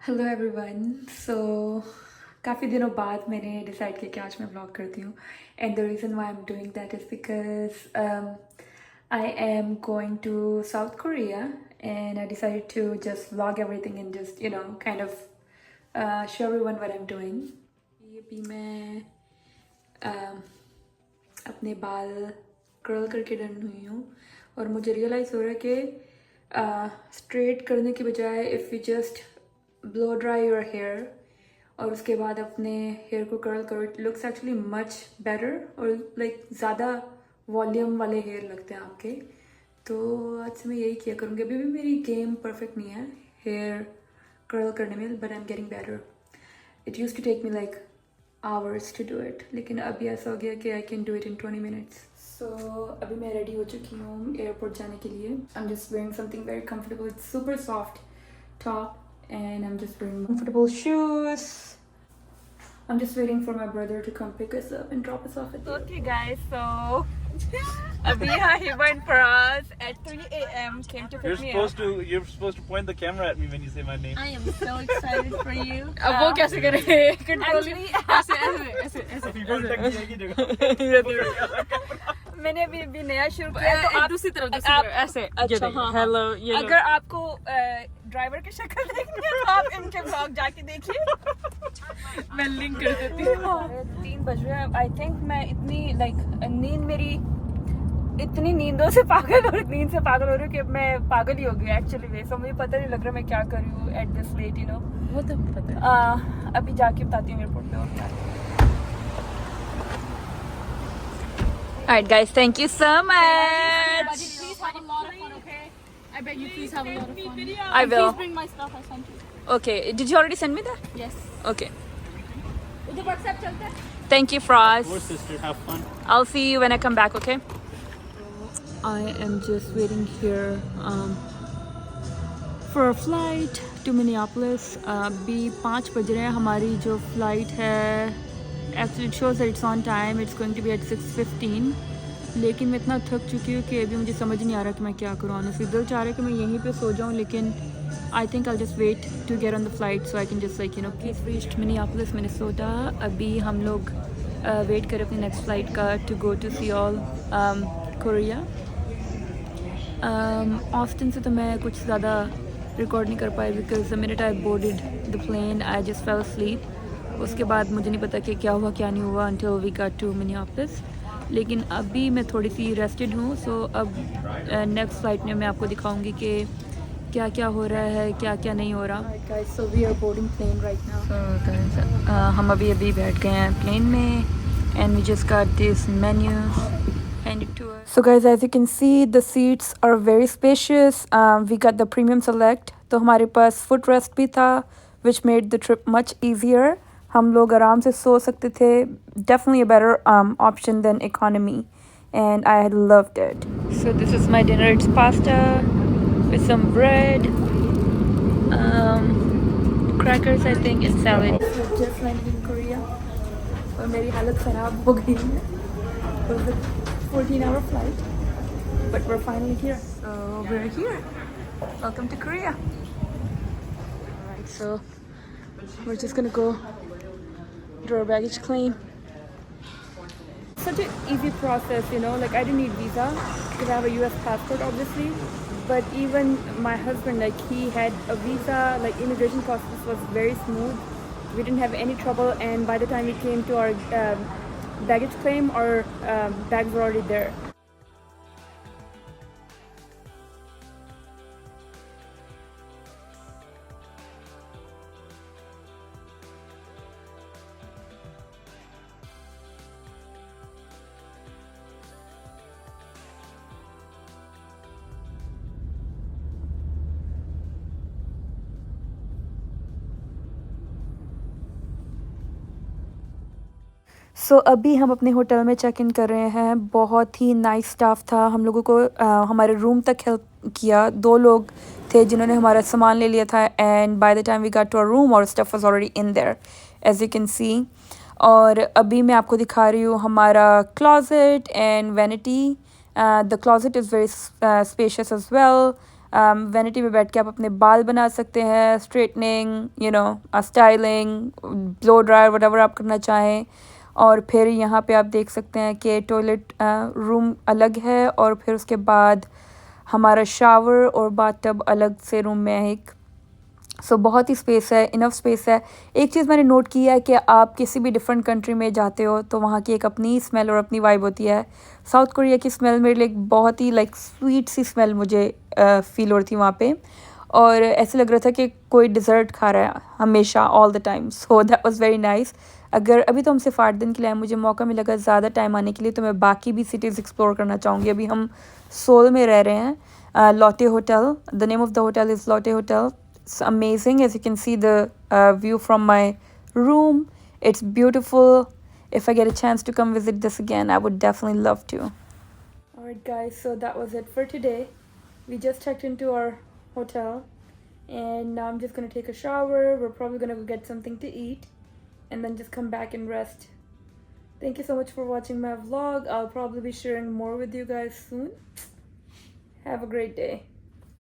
Hello everyone. सो काफ़ी दिनों बाद मैंने डिसाइड किया कि आज मैं व्लॉग करती हूँ and the reason why I am doing that is because I am going to South Korea and I decided to just vlog everything and just kind of show everyone what I am doing. ये भी मैं अपने बाल curl करके done हुई हूँ और मुझे रियलाइज़ हो रहा है कि स्ट्रेट करने की बजाय if you just blow dry your hair और उसके बाद अपने हेयर को कर्ल करो, it looks actually much better और लाइक ज़्यादा वॉल्यूम वाले हेयर लगते हैं आपके। तो आज से मैं यही किया करूँगी। अभी भी मेरी गेम परफेक्ट नहीं है हेयर कर्ल करने में, but I am getting better. It use to take me like hours to do it, लेकिन अभी ऐसा हो गया कि I can do it in 20 minutes. So अभी मैं रेडी हो चुकी हूँ एयरपोर्ट जाने के लिए। I am just wearing something very comfortable, it's super soft top and I'm just wearing comfortable shoes. I'm just waiting for my brother to come pick us up and drop us off at the Okay guys, so Abiha Hiba and Faraz at 3 a.m. came to pick me up. You're supposed to point the camera at me when you say my name. I am so excited for you. अब वो कैसे करेंगे? Control ऐसे People tech की जगह. मैंने अभी नया शुरू किया तो आप दूसरी तरफ ऐसे अच्छा हाँ हेलो ये अगर आपको ड्राइवर की शक्ल देखनी है तो आप इनके ब्लॉग जाके देखिए। मैं लिंक कर देती हूँ 3 बज रहे हैं। आई थिंक मैं इतनी नींद मेरी इतनी नींदों से पागल हो रही हूँ कि मैं पागल ही हो गई एक्चुअली में। सो मुझे पता नहीं लग रहा मैं क्या कर रही हूँ एट दिस लेट वो तो पता है अभी जाके बताती हूँ एयरपोर्ट पे और क्या। Alright guys, thank you so much. Please have a lot of fun, okay? I beg you, please have a lot of fun. I will. Please bring my stuff I sent you. Okay, did you already send me that? Yes. Okay. उधर WhatsApp चलता है? Thank you, Frost. Poor sister, have fun. I'll see you when I come back, okay? I am just waiting here for a flight to Minneapolis. अभी 5 बज रहे हैं। हमारी जो flight है actually it shows that it's on time. It's going to be at 6:15. लेकिन मैं इतना थक चुकी हूँ कि अभी मुझे समझ नहीं आ रहा कि मैं क्या करूँ। ऑनेस्टली दिल चाह रहा है कि मैं यहीं पे सो जाऊँ, लेकिन I think I just wait to get on the flight so I can just please reached Minneapolis Minnesota. अभी हम लोग वेट करें अपनी नेक्स्ट फ्लाइट का to go to Seoul Korea. Austin से तो मैं कुछ ज़्यादा रिकॉर्ड नहीं कर पाई because the minute I boarded the plane I just fell asleep। उसके बाद मुझे नहीं पता कि क्या हुआ क्या नहीं हुआ until we got to Minneapolis। लेकिन अभी मैं थोड़ी सी रेस्टेड हूँ। सो अब नेक्स्ट फ्लाइट में मैं आपको दिखाऊंगी कि क्या क्या हो रहा है क्या क्या नहीं हो रहा। So we are boarding plane right now. हम अभी बैठ गए हैं प्लेन में and we just got this menus handed to us. So guys, as you can see, the seats are very spacious. We got the premium select, तो हमारे पास foot rest भी था which made the trip much easier. हम लोग आराम से सो सकते थे। Definitely a better option than economy and I loved it. So this is my dinner. It's pasta with some bread, crackers I think, and salad. So just landed in Korea और मेरी हालत ख़राब हो गई है। It was a 14-hour flight, but we're finally here. So we're here. Welcome to Korea. Alright, so we're just gonna go do our baggage claim. Such an easy process, like I didn't need visa because I have a US passport obviously, but even my husband, like he had a visa, like immigration process was very smooth. We didn't have any trouble, and by the time we came to our baggage claim, our bags were already there. सो अभी हम अपने hotel में check in कर रहे हैं। बहुत ही nice staff था। हम लोगों को हमारे रूम तक हेल्प किया। 2 लोग थे जिन्होंने हमारा सामान ले लिया था and by the time we got to our room और stuff was already in there as you can see. और अभी मैं आपको दिखा रही हूँ हमारा closet and vanity. The closet is very spacious as well. Vanity में बैठ के आप अपने बाल बना सकते हैं, straightening, you know, styling, blow dryer, whatever आप करना चाहें। और फिर यहाँ पे आप देख सकते हैं कि टॉयलेट रूम अलग है, और फिर उसके बाद हमारा शावर और बाथटब अलग से रूम में है एक। सो बहुत ही स्पेस है, इनफ स्पेस है। एक चीज़ मैंने नोट की है कि आप किसी भी डिफरेंट कंट्री में जाते हो तो वहाँ की एक अपनी स्मेल और अपनी वाइब होती है। साउथ कोरिया की स्मेल मेरे लिए एक बहुत ही लाइक स्वीट सी स्मेल मुझे फील हो रही थी वहाँ पे, और ऐसे लग रहा था कि कोई डिज़र्ट खा रहा है हमेशा, all the time. So that was very nice. अगर अभी तो हम सिर्फ 8 दिन के लिए आए, मुझे मौका मिलेगा ज़्यादा टाइम आने के लिए तो मैं बाकी भी सिटीज़ एक्सप्लोर करना चाहूँगी। अभी हम सोल में रह रहे हैं, Lotte hotel, the name of the hotel is Lotte hotel. It's amazing, as you can see the view from my room. It's beautiful. If I get a chance to come visit this again, I would definitely love to. Alright guys, so that was it for today. We just checked into our hotel and now I'm just gonna take a shower. We're probably gonna go get something to eat and then just come back and rest. Thank you so much for watching my vlog. I'll probably be sharing more with you guys soon. Have a great day.